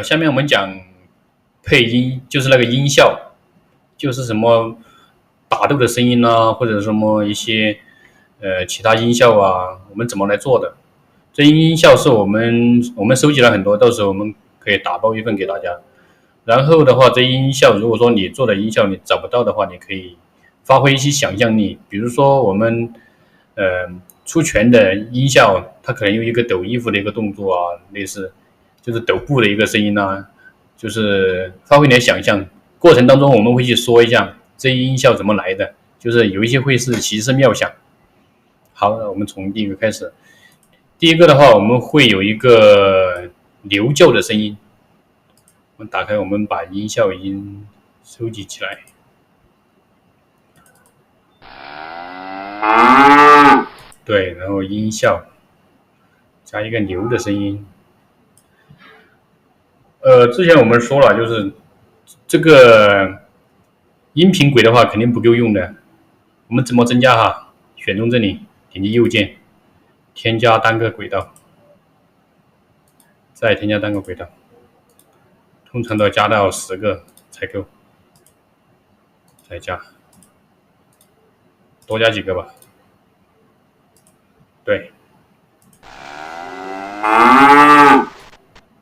下面我们讲配音，就是那个音效，就是什么打斗的声音啊，或者什么一些其他音效啊，我们怎么来做的？这音效是我们收集了很多，到时候我们可以打包一份给大家。然后的话，这音效如果说你做的音效你找不到的话，你可以发挥一些想象力，比如说我们出拳的音效，它可能有一个抖衣服的一个动作啊，类似就是抖布的一个声音啊，就是发挥你的想象。过程当中我们会去说一下这音效怎么来的，就是有一些会是奇思妙想。好，那我们从第一个开始。第一个的话，我们会有一个牛叫的声音。我们打开，我们把音效已经收集起来。对，然后音效加一个牛的声音。之前我们说了，就是这个音频轨的话肯定不够用的。我们怎么增加哈？选中这里，点击右键，添加单个轨道，再添加单个轨道。通常都要加到10个才够，再加，多加几个吧。对，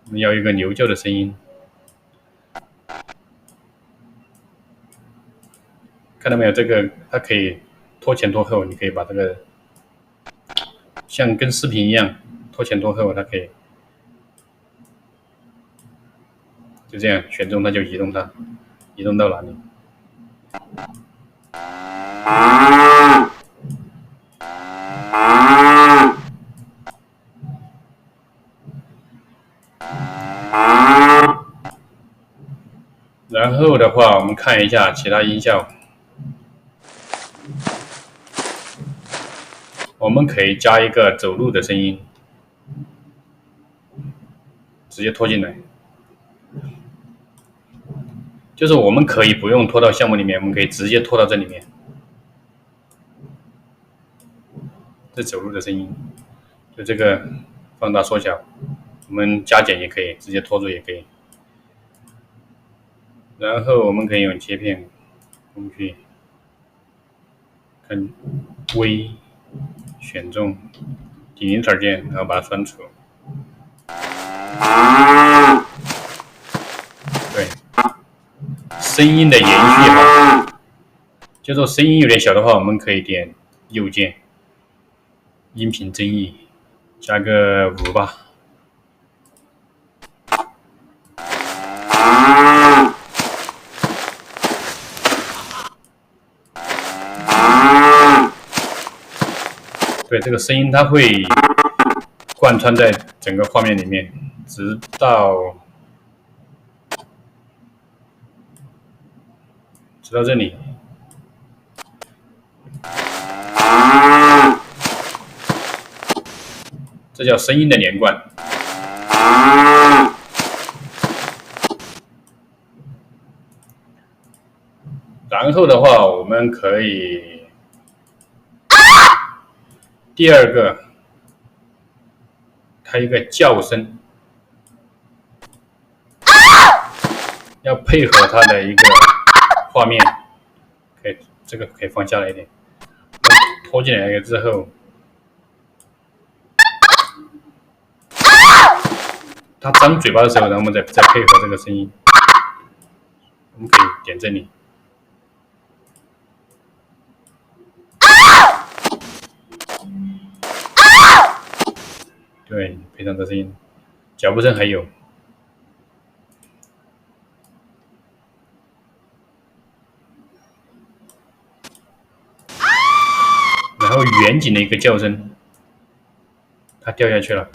我们要一个牛叫的声音。看到没有？这个它可以拖前拖后，你可以把这个像跟视频一样拖前拖后，它可以就这样选中它就移动它，移动到哪里？然后的话，我们看一下其他音效。我们可以加一个走路的声音，直接拖进来。就是我们可以不用拖到项目里面，我们可以直接拖到这里面。这走路的声音，就这个放大缩小，我们加减也可以，直接拖住也可以。然后我们可以用切片工具，看微，选中底零点键，然后把它删除。对，声音的延续哈，就说声音有点小的话，我们可以点右键，音频增益，加个5吧。对，这个声音它会贯穿在整个画面里面，直到这里。这叫声音的连贯。然后的话，我们可以第二个，它一个叫声，要配合它的一个画面，可以这个可以放下来一点，拖进来之后，它张嘴巴的时候，然后我们再配合这个声音，我们可以点这里。对，配上这声音，脚步声还有。然后远景的一个叫声，它掉下去了。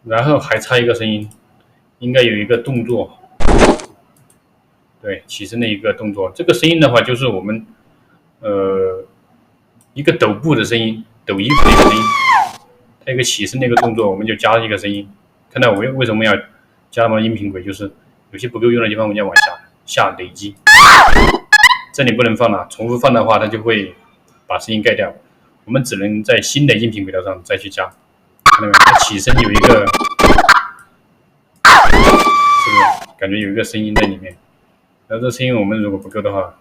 然后还差一个声音，应该有一个动作，对，起身的一个动作。这个声音的话，就是我们一个抖布的声音，抖衣服的一个声音，它一个起身的一个动作，我们就加一个声音。看到我为什么要加了我们的音频轨，就是有些不够用的地方，我们要往下累积。这里不能放了，重复放的话，它就会把声音盖掉。我们只能在新的音频轨道上再去加。看到没有？它起身有一个，是不是感觉有一个声音在里面？然后这声音我们如果不够的话，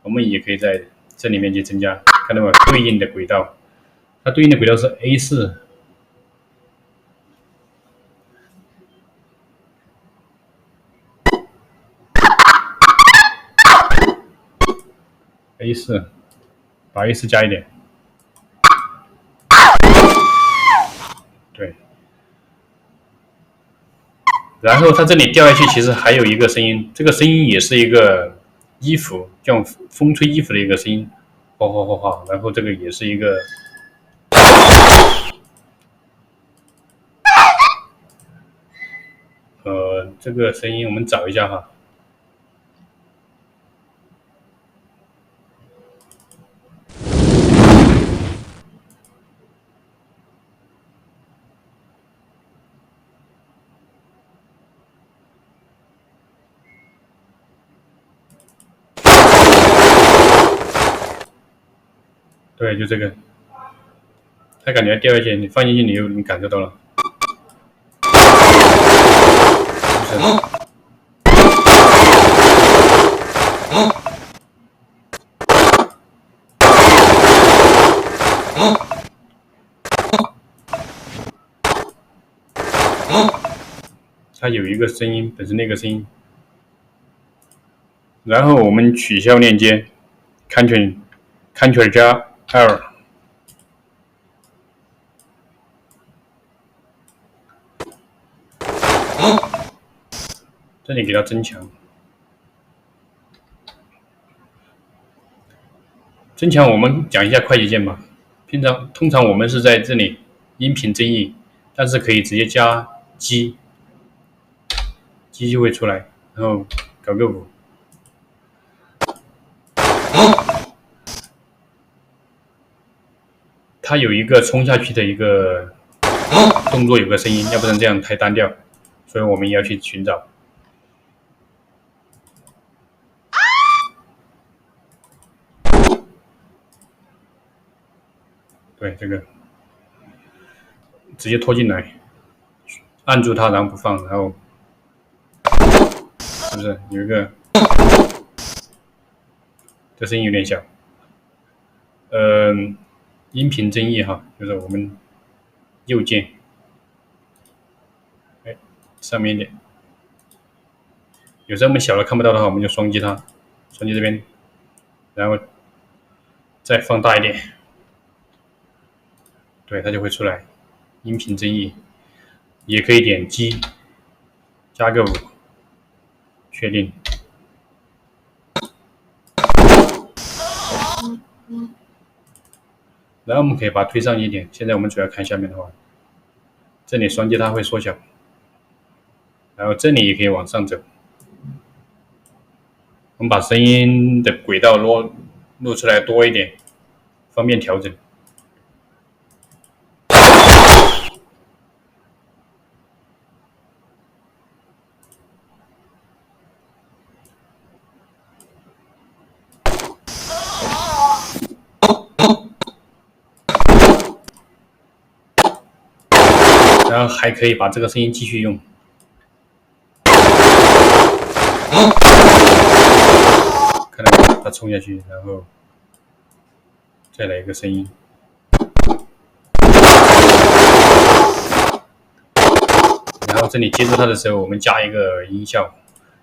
我们也可以在这里面去增加。看到没有？对应的轨道，它对应的轨道是 A4。A4， 把 A4 加一点，对。然后它这里掉下去，其实还有一个声音，这个声音也是一个衣服，像风吹衣服的一个声音，哗哗哗哗。然后这个也是一个，这个声音我们找一下哈。对，就这个，它感觉掉下去，你放进去你感受到了，是不是？它有一个声音，本身那个声音，然后我们取消链接 ，Ctrl 加 L， 这里给它增强。增强我们讲一下快捷键吧。通常我们是在这里音频增益，但是可以直接加 G 就会出来，然后搞个5。它有一个冲下去的一个动作，有个声音，要不然这样太单调，所以我们也要去寻找。对，这个直接拖进来，按住它，然后不放，然后是不是有一个？这声音有点小。音频增益哈，就是我们右键，哎，上面一点。有时候我们小的看不到的话，我们就双击它，双击这边，然后再放大一点，对，它就会出来。音频增益，也可以点击加个5，确定。然后我们可以把它推上一点。现在我们主要看下面的话，这里双击它会缩小，然后这里也可以往上走。我们把声音的轨道录出来多一点，方便调整。然后还可以把这个声音继续用。看到没有？它冲下去，然后再来一个声音。然后这里接住它的时候，我们加一个音效。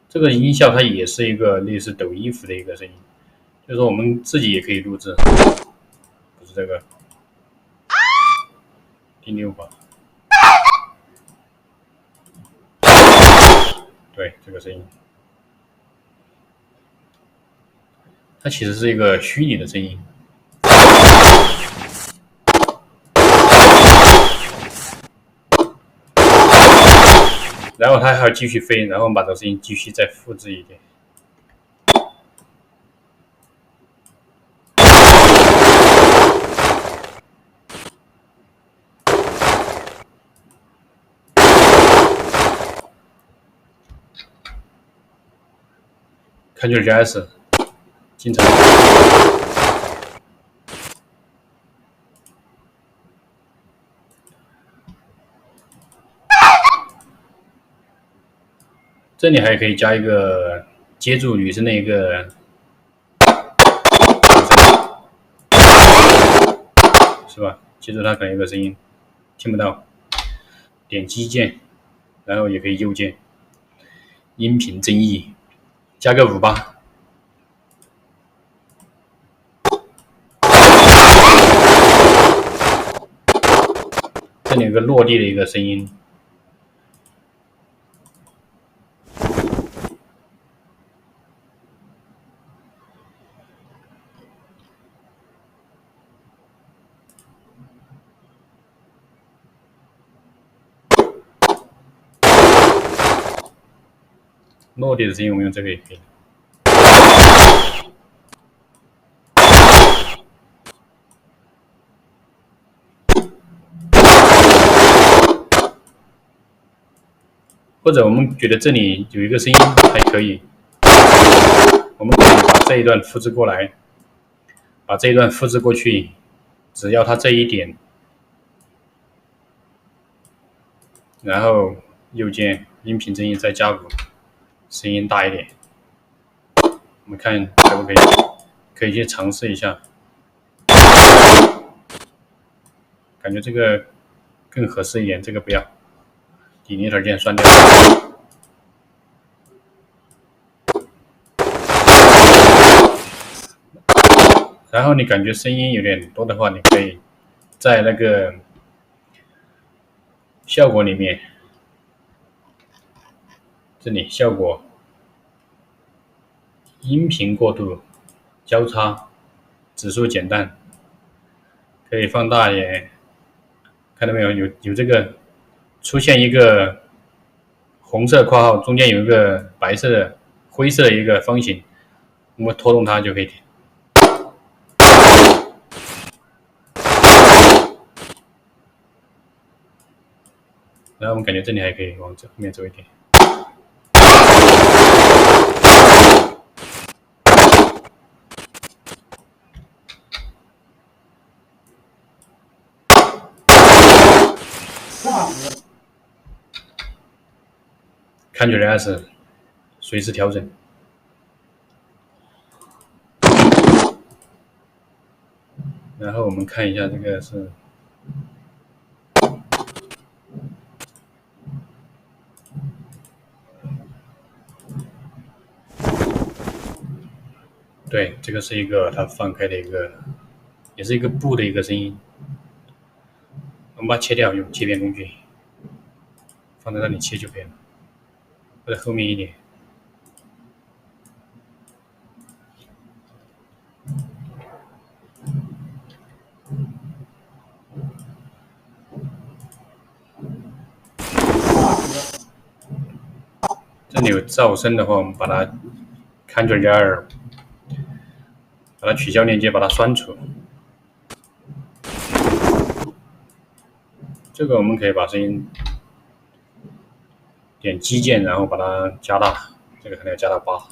这个音效它也是一个类似抖音符的一个声音，就是说我们自己也可以录制，不是这个第6把。对，这个声音，它其实是一个虚拟的声音。然后它还要继续飞，然后我们把这个声音继续再复制一点。看就是加 S， 经常。这里还可以加一个接住女生的一个，是吧？接住它可能有个声音，听不到。点击键，然后也可以右键。音频增益，加个5吧。这里有个落地的一个声音。落地的声音我们用这个也可以。或者我们觉得这里有一个声音还可以，我们可以把这一段复制过来，把这一段复制过去，只要它这一点，然后右键音频增益再加5，声音大一点。我们看可不可以？可以去尝试一下，感觉这个更合适一点，这个不要。delete 键删掉。然后你感觉声音有点多的话，你可以在那个效果里面，这里效果音频过渡交叉指数减淡，可以放大一点，看到没有？有这个出现一个红色括号，中间有一个白色的、灰色的一个方形，我们拖动它就可以点。然后我们感觉这里还可以往这后面走一点。看起来是随时调整。然后我们看一下这个是。对，这个是一个它放开的一个，也是一个布的一个声音。我们把它切掉，用切片工具放在那里切就可以了，或者后面一点。这里有噪声的话，我们把它 Ctrl+2，把它取消链接，把它删除。这个我们可以把声音点击键，然后把它加大，这个可能要加到8。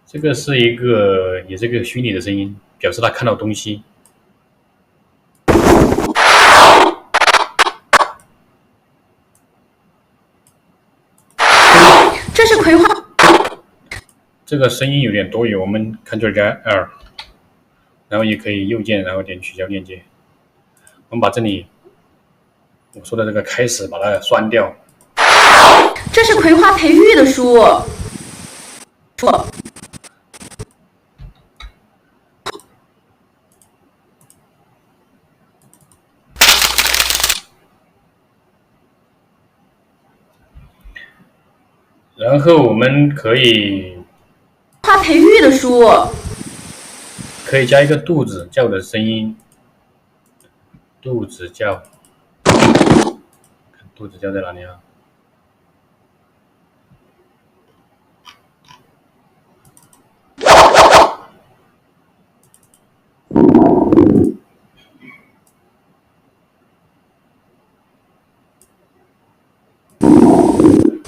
这个是一个，也是一个虚拟的声音，表示他看到东西。这是葵花。这个声音有点多余，我们 Ctrl+2，然后也可以右键，然后点取消链接。我们把这里我说的这个开始把它删掉。这是葵花培育的书。然后我们可以花培育的书，可以加一个肚子叫的声音，肚子叫，肚子叫在哪里啊？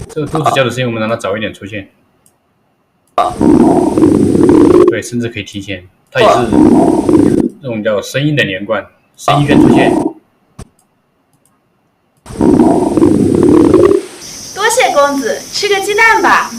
这个肚子叫的声音，我们让它早一点出现。对，甚至可以提前，它也是这种叫声音的连贯，声音先出现。多谢公子，吃个鸡蛋吧。